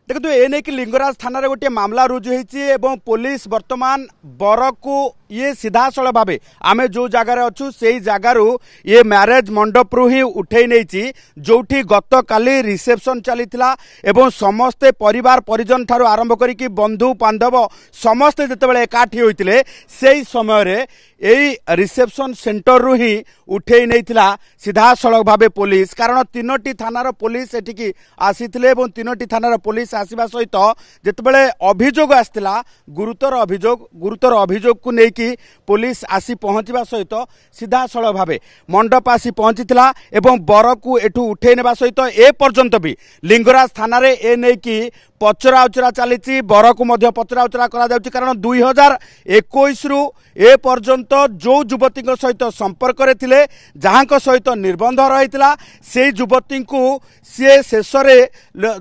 देखो एने कि लिंगराज थाना रे गोटे मामला रुजु होती पुलिस वर्तमान बर को ये सीधा सड़क भाव आम जो जगार अच्छु से जगार ये मैरेज मंडप रु ही उठे नहीं जो गत काली रिसेप्शन चली समस्ते परिवार परिजन ठारू आरंभ करी बंधु बांधव समस्ते जिते एकाठी होते से समय यही रिसेप्शन सेंटर रु ही उठे नहीं सीधा सड़क भाव पुलिस कारण तीनोटी थानार पुलिस एठिकी आसी तीनोटी थानार पुलिस आसवा सहित जितेबाला अभियोग आसला गुरुतर अभियोग को लेकिन पुलिस आसी पहुंचवा सहित सीधा सड़क भाव मंडप आसी पहुंची बर को एठू उठे नेबा सहित ए पर्यंत भी लिंगराज थाना रे ए नहीं कि पचरा उचरा चली बर को पचरा उचरा कारण 2021 रु ए पर्यंत जो युवती सहित संपर्क रे थिले जहां सहित निर्बंध रही से युवती को सी शेष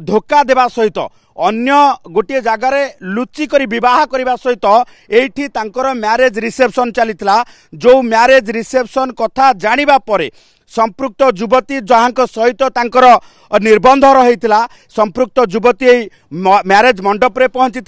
धोखा देवा सहित अन्य गोटे जगार लुचिक बह करने सहित एठी तांकर मैरेज रिसेप्शन चलीथिला जो मैरेज रिसेप्शन कथा जानिबा परे संपृक्त युवती जहां सहित तांकर निर्बंध रही संपृक्त युवती मैरेज मंडप रे पहुंची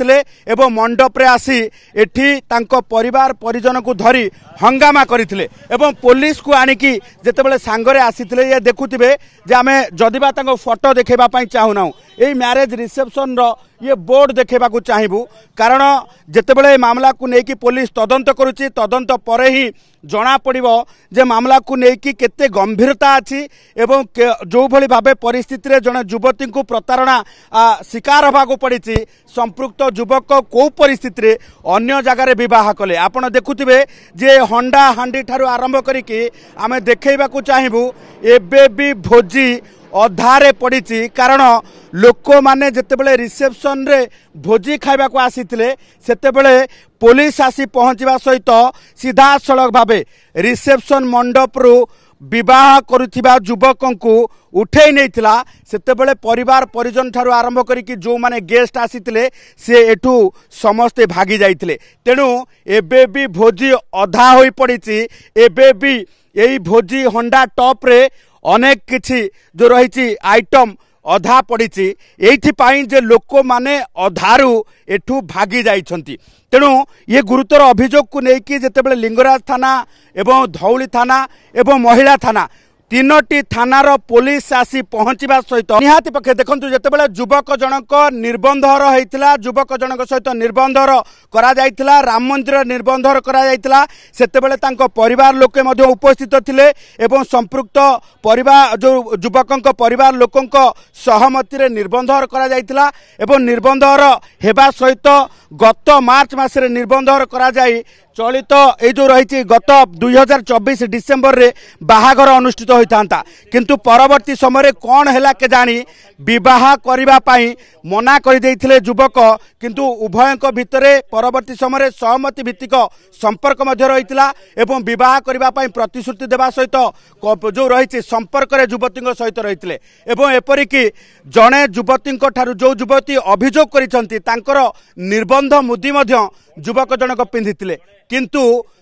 एवं मंडप रे आसी एठी तांको परिवार परिजन को धरी हंगामा करथिले एवं पुलिस को आनिकी जेतेबेले सांगरे आसीथिले ये देखुथिबे जे आमे जदिबा तांको फोटो देखेबा पई चाहुनाउ एई मैरेज रिसेप्शन रो ये बोर्ड देखा चाहबू कारण जितेबाला मामला को लेकिन पुलिस तदंत करुच्ची तदंत पर ही जना पड़ो जे मामला को लेकिन केते गंभीरता अच्छी एवं जो भली भावे परिस्थिति रे जने युवती को प्रतारणा शिकार होगा पड़ी संपृक्त युवक को परिस्थिति रे अन्य जगार बह कले आपण देखुथिबे जे हंडा हांडी ठारू आरंभ करिकी आमे देखैबा को चाहबू एबे भी भोजी अधारे पड़ी कारण लोक माने जितेबाला रिसेप्शन रे भोजी खाइबा को आसीथिले सेतेबेले पुलिस आसी पहुंचवा सहित सीधा सड़क भावे रिसेप्शन मंडप रु विवाह करुथिबा युवकों को उठे नहीं सेतेबेले परिवार परिजन ठारू आरंभ करिकी जो माने गेस्ट आसीथिले से एठू समस्ते भागी जाइथिले तेणु एबे भी भोजी अधा होई पड़ी एबे भी यही भोजी हंडा टॉप रे अनेक किछि जो रही आइटम अधा पड़ी ये लोक माने अधारू एठू भागी जाइछंती तेणु ये गुरुतर अभियोग को लेकिन जितेबाला लिंगराज थाना एवं धौली थाना एवं महिला थाना तीनोटी थानार पुलिस आसी पहुंचवा सहित निहाती पक्षे देखु जितेबाला युवक जनक निर्बंधर होता युवक जनक सहित निर्बंधर करा राम मंदिर निर्बंधर करा सेतेबेले परिवार लोके उपस्थित थिले एवं संपृक्त परिवार जो युवक परिवार लोक सहमति निर्बंधर करा एवं निर्बंधर हेबा सहित गत मार्च मासरे निर्बंधर करा चलित ये जो रही गत 2024 डिसेम्बर रे बाहाघर अनुष्ठित होता किंतु परवर्ती समय कौन है के जानी विवाह करने पाई मना कर देइथिले युवक किंतु उभय भितर परवर्ती समय सहमति भित्तिक संपर्क रही एवं विवाह करने पाई प्रतिश्रुति देवा सहित जो रही संपर्क युवती सहित रही एवं एपरिक जड़े युवती ठारू जो युवती अभियोग कर निर्बंध मुदी युवक जनक पिंधिथिले किंतु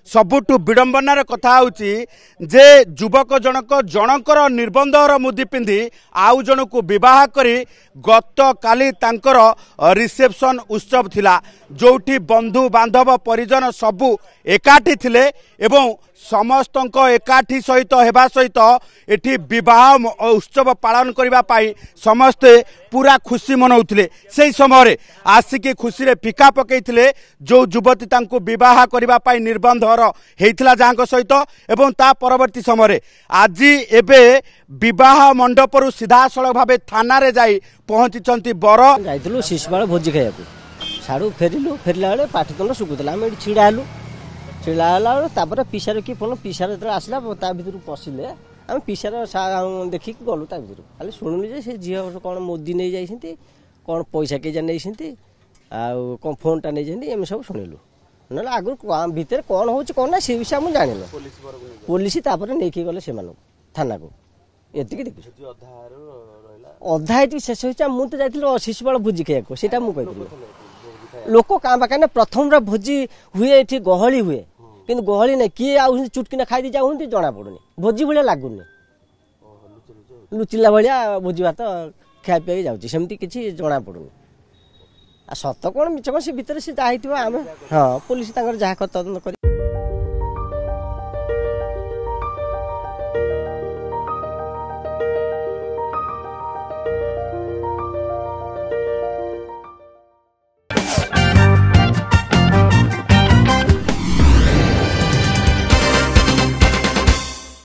सबुठु विडंबनार कथा होची जे युवक जनकर निर्बंधर मुदी पिंधि आउ जनकु विवाह करी गत काली तांकर रिसेप्शन उत्सव थिला जोठी बंधु बांधव परिजन सबु एकाठी थिले एवं समस्त एकाठी सहित हेबा सहित एठी विवाह उत्सव पालन करबा पाई समस्ते पूरा खुशी मनाउथिले सेही समय आसिकी खुशी रे पिका पकेइथिले जो युवती तांको विवाह करबा पाई निर्बंधर हेइथिला जांको सहित एवं ता परवर्ती समय आज एबे विवाह मंडप रु सीधा सड़क भावे थाना रे जाई पहुंची बर जाइथिलु शिशुपाल भोजी खाइयाकू साडू फेरिलु फेरला बेले पाठतल सुकुतला हम एठी छिड़ा हलु तापर पिसार कि फोन पिसार जो आसला ता भर पशिले आम पिसार देखिक गलु ता भर खाली शुणुलु जे से झील कौन मोदी नहीं जाइछंती कौन पैसा के नहीं आउ कौन फोनटा नहीं एम सब शुणिलु ना आगु भितर कौन हो कौन ना से विषय मुझे जानिल पुलिस नहीं गले से थाना को एति देखु अधा ये शेष हो मुझे जाइए शिशुपाल भोजी खाइया से मुझे लोक क्या कहीं प्रथम भोजी हुए ये गहली हुए कि गहली ना किए आ चुटकिना खाई जाऊँ जना पड़ुनि भोजी भाया लगुनि लुचिला भाया भोजी भात खाई पी जाऊँगी सेमती किसी जना पड़ुनि ଆଉ ସତ କ'ଣ ମିଛ କ'ଣ ସେ ଭିତରେ ସେ ଯାହା ହେଇଥିବ ଆମେ ହଁ ପୋଲିସ ତାଙ୍କର ଯାହା ତଦନ୍ତ କରି